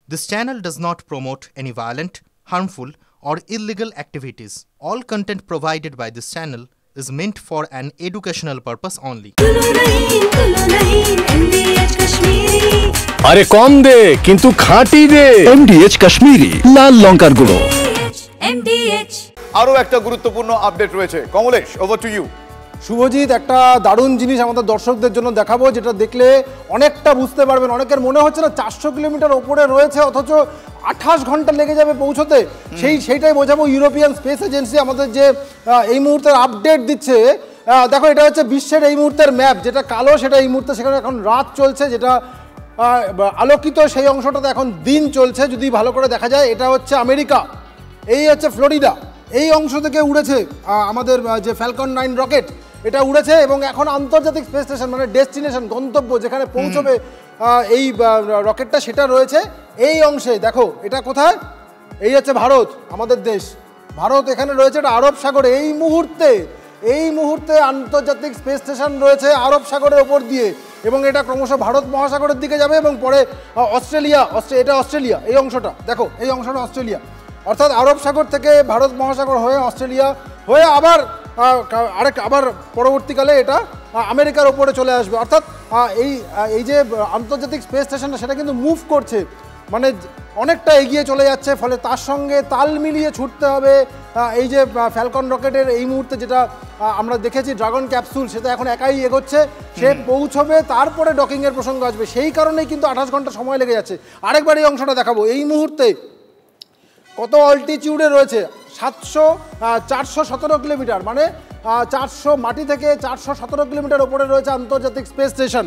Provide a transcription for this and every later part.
This channel does not promote any violent, harmful, or illegal activities. All content provided by this channel is meant for an educational purpose only. আরে কম দে কিন্তু খাঁটি দে MDH Kashmiri লাল লঙ্কার গুঁড়ো। আরো একটা গুরুত্বপূর্ণ update রয়েছে, Kamlesh, over to you. Subhajit, একটা দারুণ জিনিস আমাদের দর্শকদের জন্য দেখাবো, যেটা দেখলে অনেকটা বুঝতে পারবেন। অনেকের মনে হচ্ছে না 400 কিলোমিটার ওপরে রয়েছে, অথচ 28 ঘন্টা লেগে যাবে পৌঁছতে। সেইটাই বোঝাবো। ইউরোপিয়ান স্পেস এজেন্সি আমাদের যে এই মুহূর্তের আপডেট দিচ্ছে, দেখো এটা হচ্ছে বিশ্বের এই মুহূর্তের ম্যাপ, যেটা কালো সেটা এই মুহূর্তে, সেখানে এখন রাত চলছে, যেটা আলোকিত সেই অংশটাতে এখন দিন চলছে। যদি ভালো করে দেখা যায়, এটা হচ্ছে আমেরিকা, এই হচ্ছে ফ্লোরিডা। এই অংশ থেকে উড়েছে আমাদের যে ফ্যালকন 9 রকেট, এটা উড়েছে এবং এখন আন্তর্জাতিক স্পেস স্টেশন, মানে ডেস্টিনেশন, গন্তব্য যেখানে পৌঁছবে এই রকেটটা, সেটা রয়েছে এই অংশে। দেখো এটা কোথায়, এই হচ্ছে ভারত, আমাদের দেশ ভারত। এখানে রয়েছে এটা আরব সাগরে। এই মুহূর্তে আন্তর্জাতিক স্পেস স্টেশন রয়েছে আরব সাগরের ওপর দিয়ে, এবং এটা ক্রমশ ভারত মহাসাগরের দিকে যাবে এবং পরে অস্ট্রেলিয়া, এটা অস্ট্রেলিয়া, এই অংশটা দেখো, এই অংশটা অস্ট্রেলিয়া। অর্থাৎ আরব সাগর থেকে ভারত মহাসাগর হয়ে অস্ট্রেলিয়া হয়ে আবার পরবর্তীকালে এটা আমেরিকার ওপরে চলে আসবে। অর্থাৎ এই যে আন্তর্জাতিক স্পেস স্টেশনটা, সেটা কিন্তু মুভ করছে, মানে অনেকটা এগিয়ে চলে যাচ্ছে। ফলে তার সঙ্গে তাল মিলিয়ে ছুটতে হবে। এই যে ফ্যালকন রকেটের এই মুহূর্তে যেটা আমরা দেখেছি, ড্রাগন ক্যাপসুল, সেটা এখন একাই এগোচ্ছে, সে পৌঁছবে, তারপরে ডকিংয়ের প্রসঙ্গ আসবে। সেই কারণেই কিন্তু 28 ঘন্টা সময় লেগে যাচ্ছে। আরেকবার এই অংশটা দেখাবো। এই মুহূর্তে কত অল্টিটিউডে রয়েছে, 417 কিলোমিটার, মানে 400 মাটি থেকে 417 কিলোমিটার ওপরে রয়েছে আন্তর্জাতিক স্পেস স্টেশন।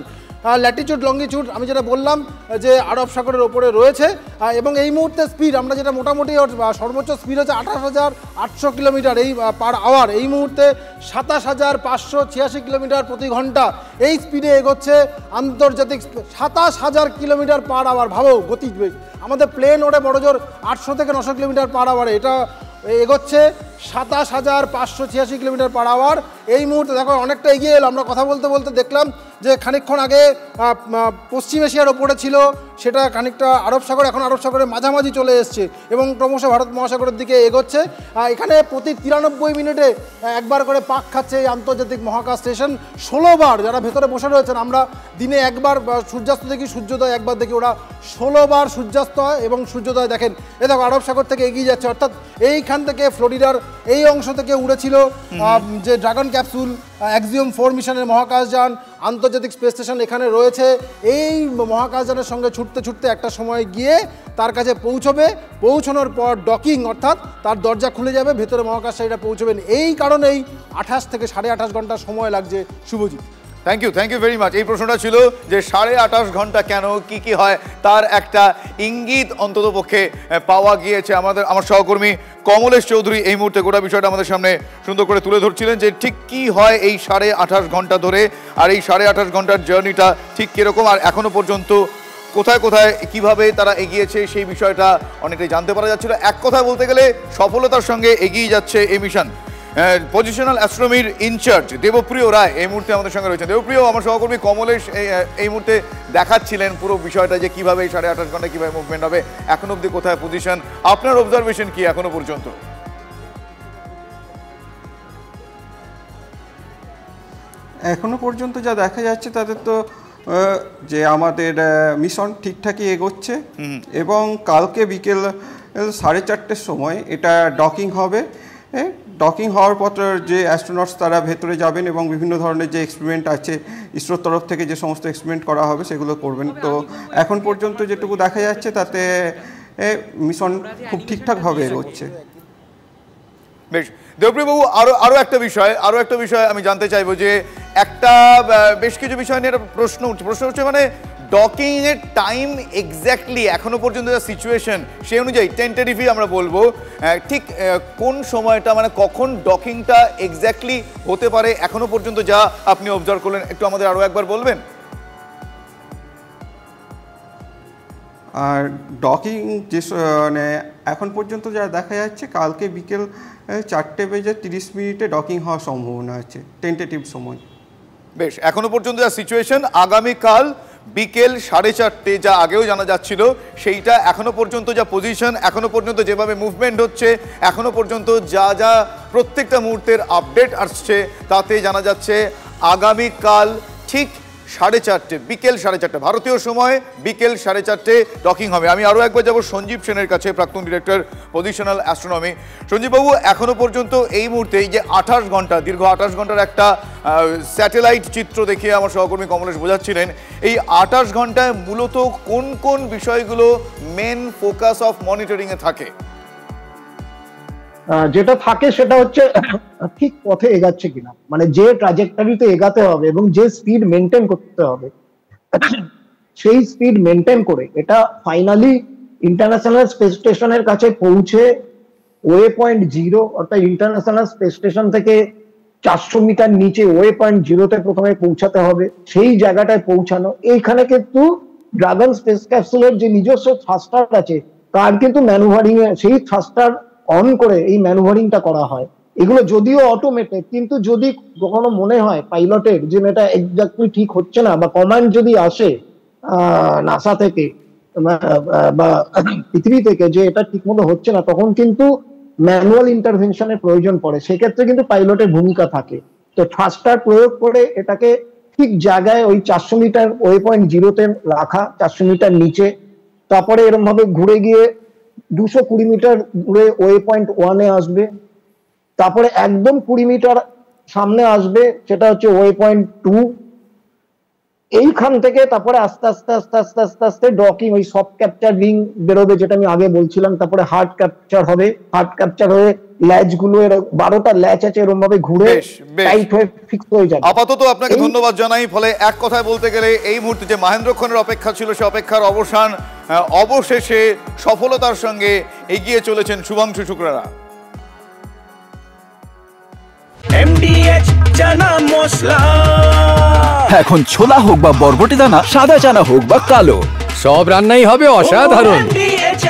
ল্যাটিটিউড লঙ্গিটিউড আমি যেটা বললাম যে আরব সাগরের ওপরে রয়েছে, এবং এই মুহূর্তে স্পিড আমরা যেটা মোটামুটি সর্বোচ্চ স্পিড হচ্ছে 28,800 কিলোমিটার এই পার আওয়ার। এই মুহূর্তে 27,586 কিলোমিটার প্রতি ঘন্টা এই স্পিডে এগোচ্ছে আন্তর্জাতিক 27,000 কিলোমিটার পার আওয়ার। ভাবো গতিবেগ, আমাদের প্লেন ওড়ে বড় জোর 800 থেকে 900 কিলোমিটার পার আওয়ারে, এটা এগোচ্ছে 27,586 কিলোমিটার পার আওয়ার। এই মুহূর্তে দেখো অনেকটা এগিয়ে এলো। আমরা কথা বলতে বলতে দেখলাম যে খানিকক্ষণ আগে পশ্চিম এশিয়ার ওপরে ছিল, সেটা খানিকটা আরব সাগর, এখন আরব সাগরের মাঝামাঝি চলে এসছে এবং ক্রমশ ভারত মহাসাগরের দিকে এগোচ্ছে। এখানে প্রতি 93 মিনিটে একবার করে পাক খাচ্ছে এই আন্তর্জাতিক মহাকাশ স্টেশন। 16 বার, যারা ভেতরে বসে রয়েছেন, আমরা দিনে একবার সূর্যাস্ত দেখি, সূর্যোদয় একবার দেখি, ওরা 16 বার সূর্যাস্ত হয় এবং সূর্যোদয় দেখেন। এ দেখো আরব সাগর থেকে এগিয়ে যাচ্ছে। অর্থাৎ এইখান থেকে ফ্লোরিডার এই অংশ থেকে উড়েছিল যে ড্রাগন ক্যাপসুল, অ্যাক্সিওম 4 মিশনের মহাকাশযান, আন্তর্জাতিক স্পেস স্টেশন এখানে রয়েছে। এই মহাকাশযানের সঙ্গে ছুটতে ছুটতে একটা সময় গিয়ে তার কাছে পৌঁছবে। পৌঁছানোর পর ডকিং, অর্থাৎ তার দরজা খুলে যাবে, ভেতরে মহাকাশচারীরা পৌঁছবেন। এই কারণেই 28 থেকে 28.5 ঘন্টা সময় লাগছে। Subhajit, thank you very much. এই প্রশ্নটা ছিল যে 28.5 ঘন্টা কেন, কি হয়, তার একটা ইঙ্গিত অন্তত পক্ষে পাওয়া গিয়েছে। আমার সহকর্মী কমলেশ চৌধুরী এই মুহূর্তে গোটা বিষয়টা আমাদের সামনে সুন্দর করে তুলে ধরছিলেন যে ঠিক কি হয় এই 28.5 ঘন্টা ধরে, আর এই 28.5 ঘন্টার জার্নিটা ঠিক কিরকম, আর এখনো পর্যন্ত কোথায় কোথায় কিভাবে তারা এগিয়েছে সেই বিষয়টা অনেকটাই জানতে পারা যাচ্ছিল। এক কথায় বলতে গেলে সফলতার সঙ্গে এগিয়ে যাচ্ছে এই মিশন। পজিশনাল অ্যাস্ট্রোনমির ইনচার্জ দেবপ্রিয় রায় এই মুহূর্তে আমাদের সঙ্গে রয়েছেন। দেবপ্রিয়, আমার সহকর্মী কমলেশ এই মুহূর্তে দেখাচ্ছিলেন পুরো বিষয়টা যে কিভাবে এই 28.5 ঘন্টা কিভাবে মুভমেন্ট হবে, এখনো অব্দি কোথায় পজিশন, আপনার অবজারভেশন কি এখনো পর্যন্ত? এখনো পর্যন্ত যা দেখা যাচ্ছে তাদের তো যে আমাদের মিশন ঠিকঠাকই এগোচ্ছে, এবং কালকে বিকেল 4:30 সময় এটা ডকিং হবে। ডকিং হওয়ার পর যে অ্যাস্ট্রোনটস তারা ভেতরে যাবেন এবং বিভিন্ন ধরনের যে এক্সপেরিমেন্ট আছে ইসরোর তরফ থেকে যে সমস্ত এক্সপেরিমেন্ট করা হবে সেগুলো করবেন। তো এখন পর্যন্ত যেটুকু দেখা যাচ্ছে তাতে মিশন খুব ঠিকঠাকভাবে এগোচ্ছে। বেশ, দেবপ্রিয়বাবু, আরও একটা বিষয় আমি জানতে চাইবো যে বেশ কিছু বিষয় নিয়ে একটা প্রশ্ন হচ্ছে, মানে ডকিং এর টাইম এক্স্যাক্টলি এখনো পর্যন্ত যা সিচুয়েশন সেই অনুযায়ী টেন্টেটিভলি আমরা বলবো ঠিক কোন সময়টা, মানে কখন ডকিংটা এক্স্যাক্টলি হতে পারে এখনো পর্যন্ত যা আপনি অবজার্ভ করলেন, একটু আমাদের আরো একবার বলবেন? আর ডকিং যে মানে এখন পর্যন্ত যা দেখা যাচ্ছে, কালকে বিকেল 4:30 ডকিং হওয়ার সম্ভাবনা আছে, টেন্টেটিভ সময়। বেশ, এখনো পর্যন্ত যা সিচুয়েশন, আগামীকাল বিকেল 4:30 যা আগেও জানা যাচ্ছিল সেইটা এখনো পর্যন্ত যা পজিশন, এখনো পর্যন্ত যেভাবে মুভমেন্ট হচ্ছে, এখনো পর্যন্ত যা যা প্রত্যেকটা মুহূর্তের আপডেট আসছে, তাতে জানা যাচ্ছে আগামীকাল ঠিক 4:30 বিকেল 4:30 ভারতীয় সময় বিকেল 4:30 ডকিং হবে। আমি আরও একবার যাব সঞ্জীব সেনের কাছে, প্রাক্তন ডিরেক্টর পজিশনাল অ্যাস্ট্রোনমি। সঞ্জীববাবু, এখনো পর্যন্ত এই মুহূর্তে এই যে 28 ঘন্টা, দীর্ঘ 28 ঘন্টার একটা স্যাটেলাইট চিত্র দেখিয়ে আমার সহকর্মী কমলেশ বোঝাচ্ছিলেন, এই 28 ঘন্টায় মূলত কোন কোন বিষয়গুলো মেন ফোকাস অফ মনিটরিংয়ে থাকে? যেটা থাকে সেটা হচ্ছে ঠিক পথে এগাচ্ছে কিনা, মানে যে ট্রাজেক্টরিতে এগাতে হবে এবং যে স্পিড মেনটেন করতে হবে সেই স্পিড মেনটেন করে এটা ফাইনালি ইন্টারন্যাশনাল স্পেস স্টেশনের কাছে পৌঁছে ওয়ে পয়েন্ট 0 অর্থাৎ ইন্টারন্যাশনাল স্পেস স্টেশন থেকে 400 মিটার নিচে ওয়ে পয়েন্ট 0-তে প্রথমে পৌঁছাতে হবে। সেই জায়গাটায় পৌঁছানো, এইখানে কিন্তু ড্রাগন স্পেস ক্যাপসুলের যে নিজস্ব থ্রাস্টার আছে তার কিন্তু ম্যানুভারিং এ সেই থ্রাস্টার অন করে এই ম্যানুভারিংটা করা হয়। এগুলো যদিও অটোমেটেড, কিন্তু যদি কখনো মনে হয় পাইলটের যে এটা এক্স্যাক্টলি ঠিক হচ্ছে না বা কমান্ড যদি আসে নাসা থেকে বা পৃথিবী থেকে যে এটা ঠিক মতো হচ্ছে না, তখন কিন্তু ম্যানুয়াল ইন্টারভেনশনের প্রয়োজন পড়ে। সেক্ষেত্রে কিন্তু পাইলটের ভূমিকা থাকে। তো থ্রাস্টার প্রয়োগ করে এটাকে ঠিক জায়গায় ওই 400 মিটার ওয়ে পয়েন্ট 0-তে রাখা, 400 মিটার নিচে, তারপরে এরকম ভাবে ঘুরে গিয়ে 220 মিটার দূরে ওয়ে পয়েন্ট 1-এ আসবে, তারপরে একদম 20 মিটার সামনে আসবে, সেটা হচ্ছে ওয়ে পয়েন্ট 2। এইখান থেকে তারপরে আস্তে আস্তে আস্তে আস্তে আস্তে আস্তে ডকিং, ওই সফট ক্যাপচার রিং বেরোবে যেটা আমি আগে বলছিলাম, তারপরে হার্ড ক্যাপচার হবে। হার্ড ক্যাপচার হয়ে ল্যাচ গুলো 12টা ল্যাচ আছে এরকম ভাবে ঘুরে টাইট হয়ে ফিক্স হয়ে যাবে। আপাতত আপনাকে ধন্যবাদ জানাই। ফলে এক কথায় বলতে গেলে এই মুহূর্তে যে মহেন্দ্রক্ষণের অপেক্ষা ছিল সে অপেক্ষার অবসান, অবশেষে সফলতার সঙ্গে এগিয়ে চলেছেন শুভাংশু শুক্লারা। MDH চানা মশলা, এখন ছোলা হোক বা বরবটি দানা, সাদা চানা হোক বা কালো, সব রান্নাই হবে অসাধারণ। MDH